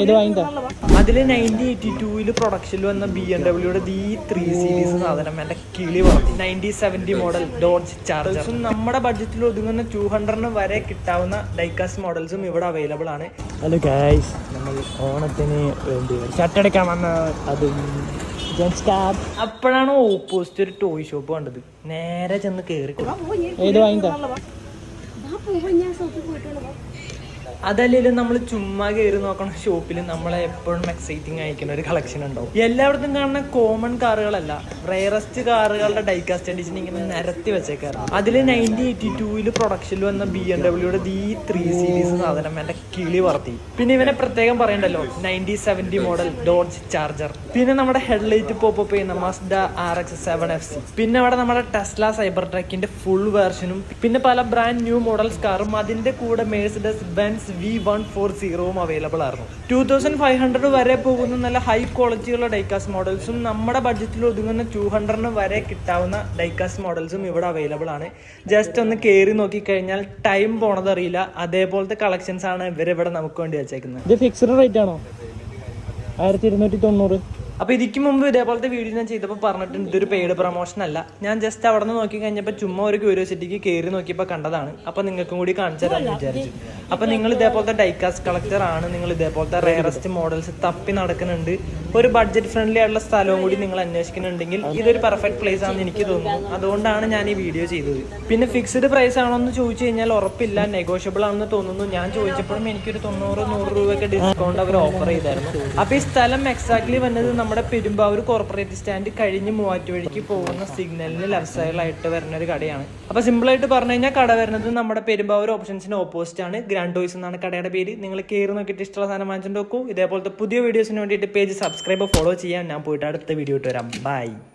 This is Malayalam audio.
ഏത് വാങ്ങിട്ടാ? അതിൽ 1982 പ്രൊഡക്ഷനിൽ വന്ന BMW D3 സീരീസ് സാധനം എൻ്റെ കിളി വളർത്തി. 9070 മോഡൽ ഡോഡ്ജ് ചാർജർ. നമ്മുടെ ബഡ്ജറ്റിൽ ഒതുങ്ങുന്ന 200 വരെ കിട്ടാവുന്ന ഡൈകാസ്റ്റ് മോഡൽസും ഇവിടെ അവൈലബിൾ ആണ്. ഹലോ ഗൈസ്, നമ്മൾ ഓണത്തിന് വേണ്ടി ഷർട്ടെടുക്കാൻ വന്ന അതും അപ്പോഴാണ് ഓപ്പോസിറ്റ് ഒരു ടോയ് ഷോപ്പ് കണ്ടത്. നേരെ ചെന്ന് കയറി. ഏത് വാങ്ങിട്ടാ? അതല്ലെങ്കിലും നമ്മൾ ചുമ്മാ കയറി നോക്കണ ഷോപ്പിൽ നമ്മളെ എപ്പോഴും എക്സൈറ്റിംഗ് അയക്കുന്ന ഒരു കളക്ഷൻ ഉണ്ടാവും. എല്ലായിടത്തും കാണുന്ന കോമൺ കാറുകളല്ല, റയറസ്റ്റ് കാറുകളുടെ ഡൈകാസ്റ്റ് എഡിഷൻ ഇങ്ങനെ നിരത്തി വെച്ചേക്കാറ്. അതിൽ 1982 പ്രൊഡക്ഷനിൽ വന്ന BMW D3 സീരീസ് സാധനം എൻ്റെ കിളി വളർത്തി. പിന്നെ ഇവനെ പ്രത്യേകം പറയണ്ടല്ലോ, 9070 മോഡൽ ഡോഡ്ജ് ചാർജർ. പിന്നെ നമ്മുടെ ഹെഡ്ലൈറ്റ് പോപ്പ് ചെയ്യുന്ന മസ്ഡ RX-7FC. പിന്നെ അവിടെ നമ്മുടെ ടെസ്ല സൈബർ ട്രക്കിന്റെ ഫുൾ വേർഷനും പിന്നെ പല ബ്രാൻഡ് ന്യൂ മോഡൽസ് കാറും അതിന്റെ കൂടെ മെഴ്സിഡസ് ബെൻസ് V140 അവൈലബിൾ ആയിരുന്നു. 2500 വരെ പോകുന്ന നല്ല ഹൈ ക്വാളിറ്റിയുള്ള ഡൈകാസ്റ്റ് മോഡൽസും നമ്മുടെ ബഡ്ജറ്റിൽ ഒതുങ്ങുന്ന 200 വരെ കിട്ടാവുന്ന ഡൈകാസ്റ്റ് മോഡൽസും ഇവിടെ അവൈലബിൾ ആണ്. ജസ്റ്റ് ഒന്ന് കയറി നോക്കിക്കഴിഞ്ഞാൽ ടൈം പോണതറിയില്ല. അതേപോലത്തെ കളക്ഷൻസ് ആണ് ഇവരിവിടെ നമുക്ക് വേണ്ടി വെച്ചേക്കുന്നത്. ഇത് ഫിക്സ്ഡ് റേറ്റ് ആണോ? 1290. അപ്പോൾ ഇതിക്ക് മുമ്പ് ഇതേപോലത്തെ വീഡിയോ ഞാൻ ചെയ്തപ്പോൾ പറഞ്ഞിട്ടുണ്ട് ഇതൊരു പെയ്ഡ് പ്രൊമോഷൻ അല്ല. ഞാൻ ജസ്റ്റ് അവിടെ നിന്ന് നോക്കി കഴിഞ്ഞപ്പോൾ ചുമ്മാ ഒരു ക്യൂരിയോസിറ്റിക്ക് കയറി നോക്കിയപ്പോൾ കണ്ടതാണ്. അപ്പോൾ നിങ്ങൾക്കും കൂടി കാണിച്ചു തരാമെന്ന് വിചാരിച്ചു. അപ്പോൾ നിങ്ങൾ ഇതേപോലത്തെ ഡൈകാസ്റ്റ് കളക്ടർ ആണ്, നിങ്ങൾ ഇതേപോലത്തെ റയറസ്റ്റ് മോഡൽസ് തപ്പി നടക്കുന്നുണ്ട്, ഒരു ബഡ്ജറ്റ് ഫ്രണ്ട്ലി ആയിട്ടുള്ള സ്ഥലവും കൂടി നിങ്ങൾ അന്വേഷിക്കുന്നുണ്ടെങ്കിൽ ഇതൊരു പെർഫെക്റ്റ് പ്ലേസ് ആണെന്ന് എനിക്ക് തോന്നുന്നു. അതുകൊണ്ടാണ് ഞാൻ ഈ വീഡിയോ ചെയ്തത്. പിന്നെ ഫിക്സ്ഡ് പ്രൈസ് ആണോ എന്ന് ചോദിച്ചു കഴിഞ്ഞാൽ ഉറപ്പില്ല, നെഗോഷ്യബിൾ ആണെന്ന് തോന്നുന്നു. ഞാൻ ചോദിച്ചപ്പോഴും എനിക്കൊരു 90-100 രൂപയൊക്കെ ഡിസ്കൗണ്ട് അവർ ഓഫർ ചെയ്തായിരുന്നു. അപ്പോൾ ഈ സ്ഥലം എക്സാക്ട്ലി വന്നത് നമ്മുടെ പെരുമ്പാവൂർ കോർപ്പറേറ്റ് സ്റ്റാൻഡ് കഴിഞ്ഞ് മൂവാറ്റുപുഴയ്ക്ക് പോകുന്ന സിഗ്നലിന് ലെഫ്റ്റ് സൈഡിലായിട്ട് വരുന്ന ഒരു കടയാണ്. അപ്പോൾ സിമ്പിളായിട്ട് പറഞ്ഞു കഴിഞ്ഞാൽ കട വരുന്നത് നമ്മുടെ പെരുമ്പാവൂർ ഓപ്ഷൻസിന് ഓപ്പോസിറ്റ് ആണ്. ഗ്രാൻഡ് ടോയ്സ് എന്നാണ് കടയുടെ പേര്. നിങ്ങൾ കയറി നോക്കിയിട്ട് ഇഷ്ടമുള്ള സാധനം വാങ്ങിച്ചിട്ട് നോക്കൂ. ഇതേപോലത്തെ പുതിയ വീഡിയോസിന് വേണ്ടിയിട്ട് പേജ് സബ്സ്ക്രൈബ് ഫോളോ ചെയ്യാൻ. ഞാൻ പോയിട്ട് അടുത്ത വീഡിയോ ഇട്ട് വരാം. ബൈ.